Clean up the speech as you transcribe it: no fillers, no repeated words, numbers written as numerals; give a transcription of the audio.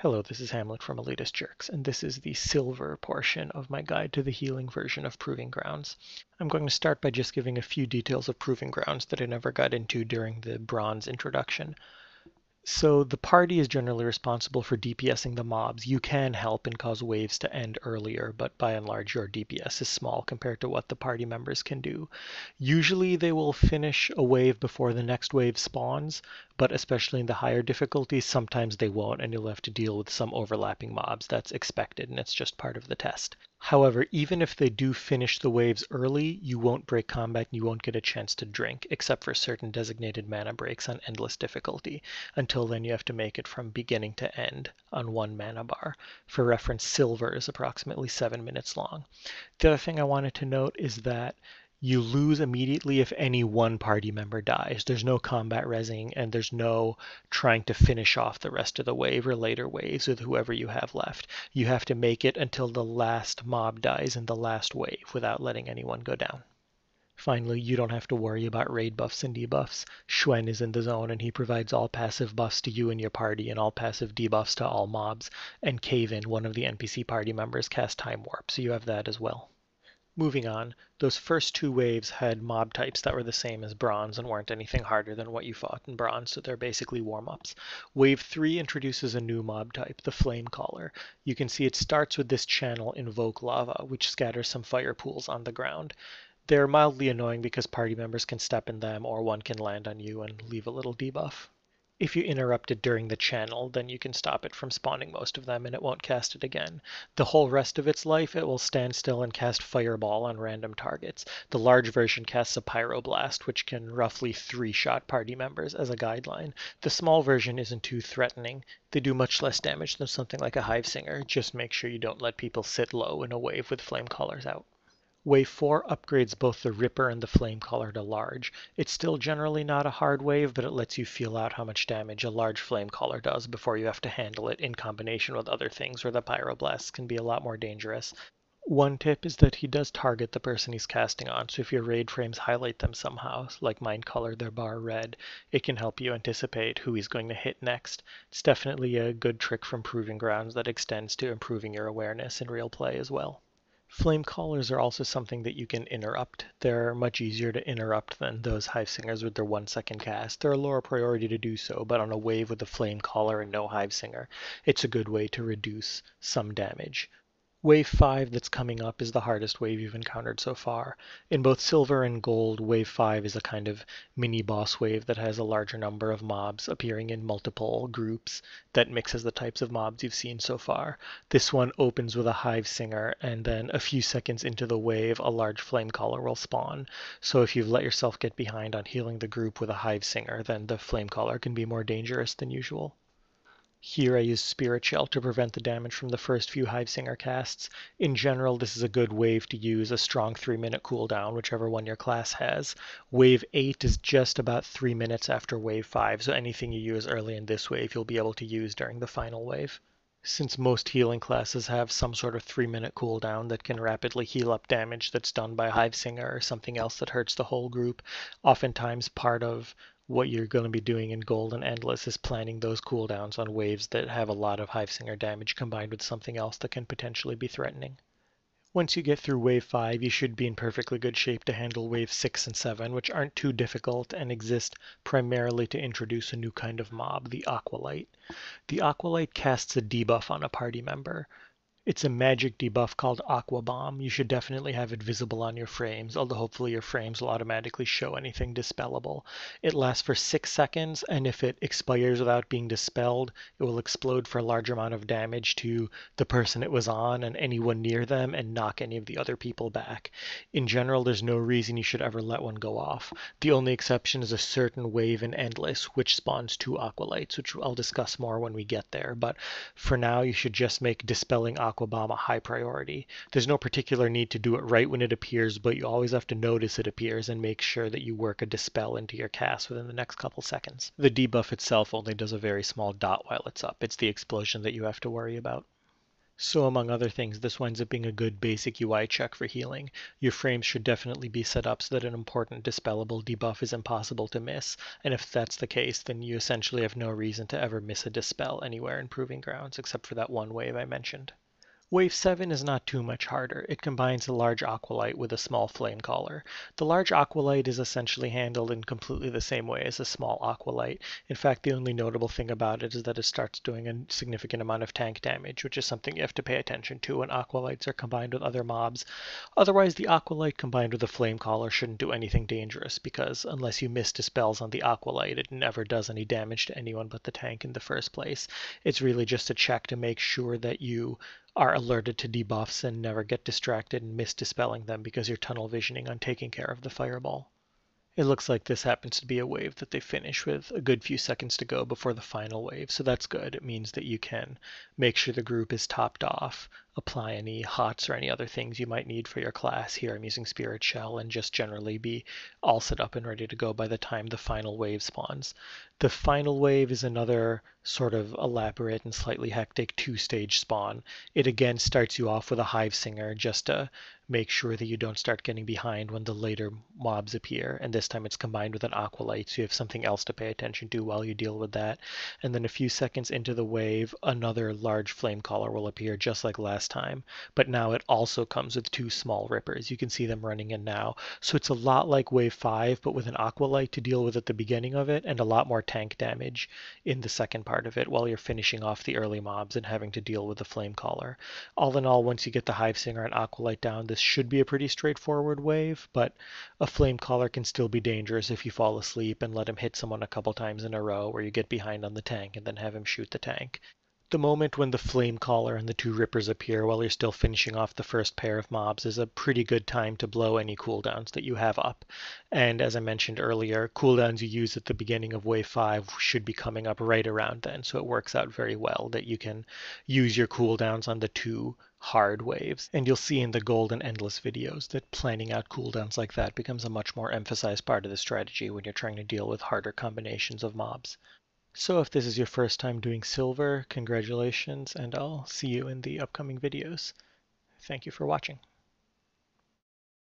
Hello, this is Hamlet from Elitist Jerks, and this is the silver portion of my guide to the healing version of Proving Grounds. I'm going to start by just giving a few details of Proving Grounds that I never got into during the bronze introduction. So the party is generally responsible for DPSing the mobs. You can help and cause waves to end earlier, but by and large your DPS is small compared to what the party members can do. Usually they will finish a wave before the next wave spawns, but especially in the higher difficulties, sometimes they won't and you'll have to deal with some overlapping mobs. That's expected and it's just part of the test. However, even if they do finish the waves early, you won't break combat and you won't get a chance to drink, except for certain designated mana breaks on endless difficulty. Until then, you have to make it from beginning to end on one mana bar. For reference, silver is approximately 7 minutes long. The other thing I wanted to note is that you lose immediately if any one party member dies. There's no combat resing and there's no trying to finish off the rest of the wave or later waves with whoever you have left. You have to make it until the last mob dies in the last wave without letting anyone go down. Finally, you don't have to worry about raid buffs and debuffs. Xuen is in the zone and he provides all passive buffs to you and your party and all passive debuffs to all mobs. And Kaven, one of the NPC party members, casts Time Warp, so you have that as well. Moving on, those first two waves had mob types that were the same as bronze and weren't anything harder than what you fought in bronze, so they're basically warm-ups. Wave 3 introduces a new mob type, the Flame Caller. You can see it starts with this channel, Invoke Lava, which scatters some fire pools on the ground. They're mildly annoying because party members can step in them or one can land on you and leave a little debuff. If you interrupt it during the channel, then you can stop it from spawning most of them and it won't cast it again. The whole rest of its life, it will stand still and cast Fireball on random targets. The large version casts a Pyroblast, which can roughly 3-shot party members as a guideline. The small version isn't too threatening. They do much less damage than something like a Hive Singer. Just make sure you don't let people sit low in a wave with Flame Callers out. Wave 4 upgrades both the Ripper and the Flame Caller to large. It's still generally not a hard wave, but it lets you feel out how much damage a large Flame Caller does before you have to handle it in combination with other things where the Pyroblasts can be a lot more dangerous. One tip is that he does target the person he's casting on, so if your raid frames highlight them somehow, like mine colored their bar red, it can help you anticipate who he's going to hit next. It's definitely a good trick from Proving Grounds that extends to improving your awareness in real play as well. Flame callers are also something that you can interrupt. They're much easier to interrupt than those Hive Singers with their 1-second cast. They're a lower priority to do so, but on a wave with a Flame Caller and no Hive Singer, it's a good way to reduce some damage. Wave 5 that's coming up is the hardest wave you've encountered so far. In both silver and gold, wave 5 is a kind of mini boss wave that has a larger number of mobs appearing in multiple groups that mixes the types of mobs you've seen so far. This one opens with a Hive Singer, and then a few seconds into the wave, a large Flame Caller will spawn. So if you've let yourself get behind on healing the group with a Hive Singer, then the Flame Caller can be more dangerous than usual. Here I use Spirit Shell to prevent the damage from the first few Hive Singer casts. In general, this is a good wave to use a strong 3-minute cooldown, whichever one your class has. Wave 8 is just about 3 minutes after Wave 5, so anything you use early in this wave you'll be able to use during the final wave. Since most healing classes have some sort of 3-minute cooldown that can rapidly heal up damage that's done by Hive Singer or something else that hurts the whole group, oftentimes part of what you're going to be doing in Gold and Endless is planning those cooldowns on waves that have a lot of Hive Singer damage combined with something else that can potentially be threatening. Once you get through Wave 5, you should be in perfectly good shape to handle Wave 6 and 7, which aren't too difficult and exist primarily to introduce a new kind of mob, the Aqualight. The Aqualight casts a debuff on a party member. It's a magic debuff called Aqua Bomb. You should definitely have it visible on your frames, although hopefully your frames will automatically show anything dispellable. It lasts for 6 seconds, and if it expires without being dispelled, it will explode for a large amount of damage to the person it was on and anyone near them and knock any of the other people back. In general, there's no reason you should ever let one go off. The only exception is a certain wave in Endless, which spawns 2 Aqualights, which I'll discuss more when we get there, but for now you should just make dispelling Aqua Bomb a high priority. There's no particular need to do it right when it appears, but you always have to notice it appears and make sure that you work a dispel into your cast within the next couple seconds. The debuff itself only does a very small dot while it's up. It's the explosion that you have to worry about. So among other things, this winds up being a good basic UI check for healing. Your frames should definitely be set up so that an important dispellable debuff is impossible to miss, and if that's the case, then you essentially have no reason to ever miss a dispel anywhere in Proving Grounds, except for that one wave I mentioned. Wave 7 is not too much harder. It combines a large Aqualight with a small Flame Caller. The large Aqualight is essentially handled in completely the same way as a small Aqualight. In fact, the only notable thing about it is that it starts doing a significant amount of tank damage, which is something you have to pay attention to when Aqualights are combined with other mobs. Otherwise, the Aqualight combined with a Flame Caller shouldn't do anything dangerous, because unless you miss dispels on the Aqualight, it never does any damage to anyone but the tank in the first place. It's really just a check to make sure that you are alerted to debuffs and never get distracted and miss dispelling them because you're tunnel visioning on taking care of the fireball. It looks like this happens to be a wave that they finish with a good few seconds to go before the final wave, so that's good. It means that you can make sure the group is topped off, apply any HOTS or any other things you might need for your class. Here I'm using Spirit Shell, and just generally be all set up and ready to go by the time the final wave spawns. The final wave is another sort of elaborate and slightly hectic two-stage spawn. It again starts you off with a Hive Singer just to make sure that you don't start getting behind when the later mobs appear, and this time it's combined with an Aqualight, so you have something else to pay attention to while you deal with that. And then a few seconds into the wave, another large Flame Caller will appear just like last time, but now it also comes with two small Rippers. You can see them running in now. So it's a lot like wave 5, but with an Aqualight to deal with at the beginning of it, and a lot more tank damage in the second part of it while you're finishing off the early mobs and having to deal with the Flame Caller. All in all, once you get the Hive Singer and Aqualight down, this should be a pretty straightforward wave, but a Flame Caller can still be dangerous if you fall asleep and let him hit someone a couple times in a row, where you get behind on the tank and then have him shoot the tank. The moment when the Flame Caller and the two Rippers appear while you're still finishing off the first pair of mobs is a pretty good time to blow any cooldowns that you have up. And as I mentioned earlier, cooldowns you use at the beginning of Wave 5 should be coming up right around then, so it works out very well that you can use your cooldowns on the two hard waves. And you'll see in the Gold and Endless videos that planning out cooldowns like that becomes a much more emphasized part of the strategy when you're trying to deal with harder combinations of mobs. So if this is your first time doing Silver, congratulations, and I'll see you in the upcoming videos. Thank you for watching.